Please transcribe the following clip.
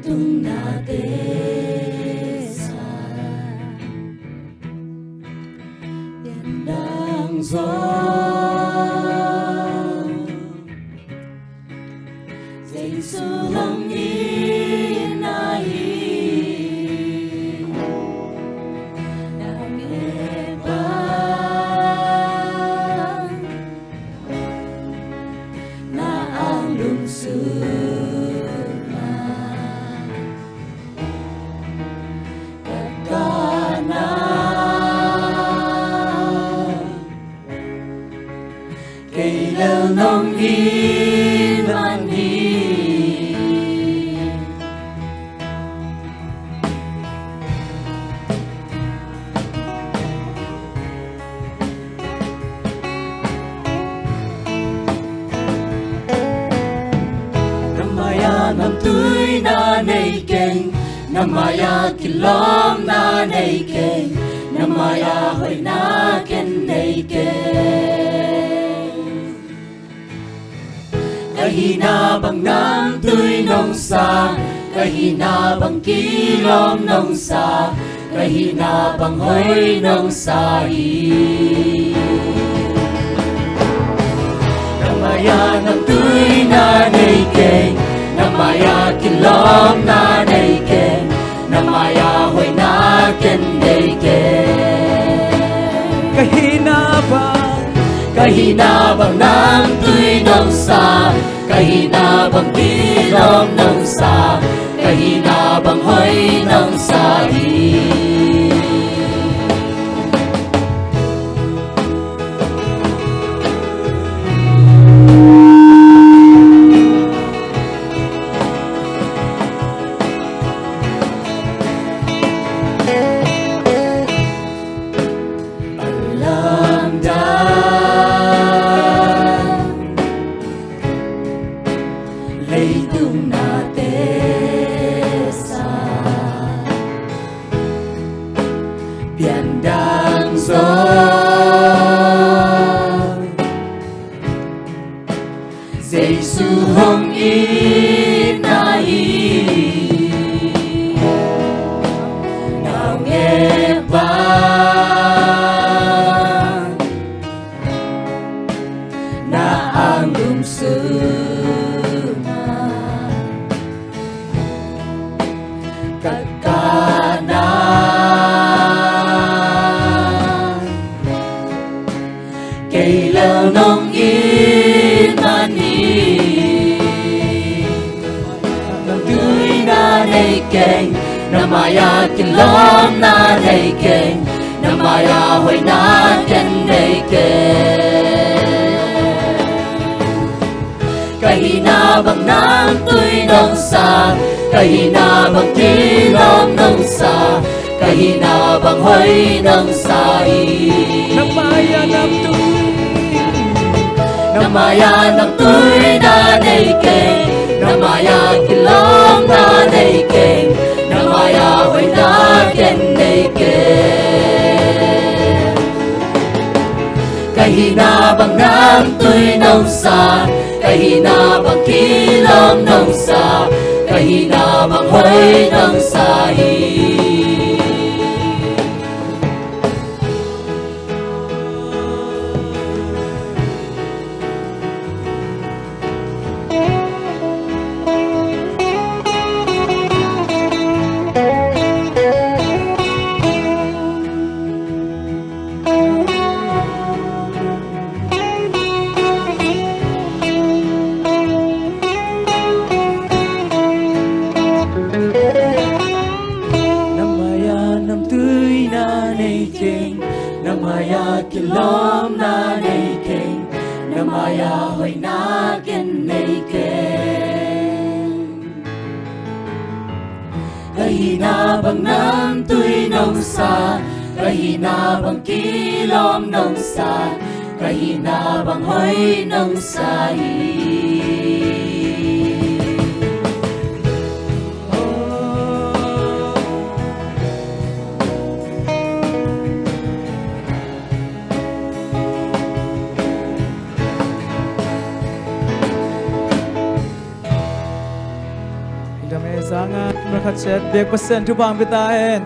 tung na te sa biển đang gió dậy su hồng in ai đang nghe vang na ang lung nong in man hi namaya nam tui na nei keng namaya kilom na nei keng namaya hoi na ken nei keng kahina bằng nam tươi nông xa kahina bằng kilom nông xa kahina bằng hoi nông xa namaya nam tươi na nei keng namaya kilom na nei keng namaya hoi na ken nei keng kahina bằng nam tươi nông xa kahina bằng kilom nông xa kahina bằng hoi nông xa tung na te sa biển đang gió dậy su hồng in ai nào nghe vang na ang lung cây leo nong in man hi nam tươi na nei keng namaya kilom na nei keng namaya hoi na ken nei keng kahina bằng nam tươi nông xa kahina bằng kilom nông xa kahina bằng hoi nông xa namaya nam tươi na nei keng namaya kilom na nei keng namaya hoi na ken nei keng kahina bằng nam tươi nông xa kahina bằng kilom nông xa kahina bằng hoi nông xa namaya kilom na nei keng namaya hoi na ken nei keng kahina bằng nam tươi nông xa kahina bằng kilom nông xa kahina bằng hoi nông xa kami sangat berkat set 100% ทุกบางพิตาเอง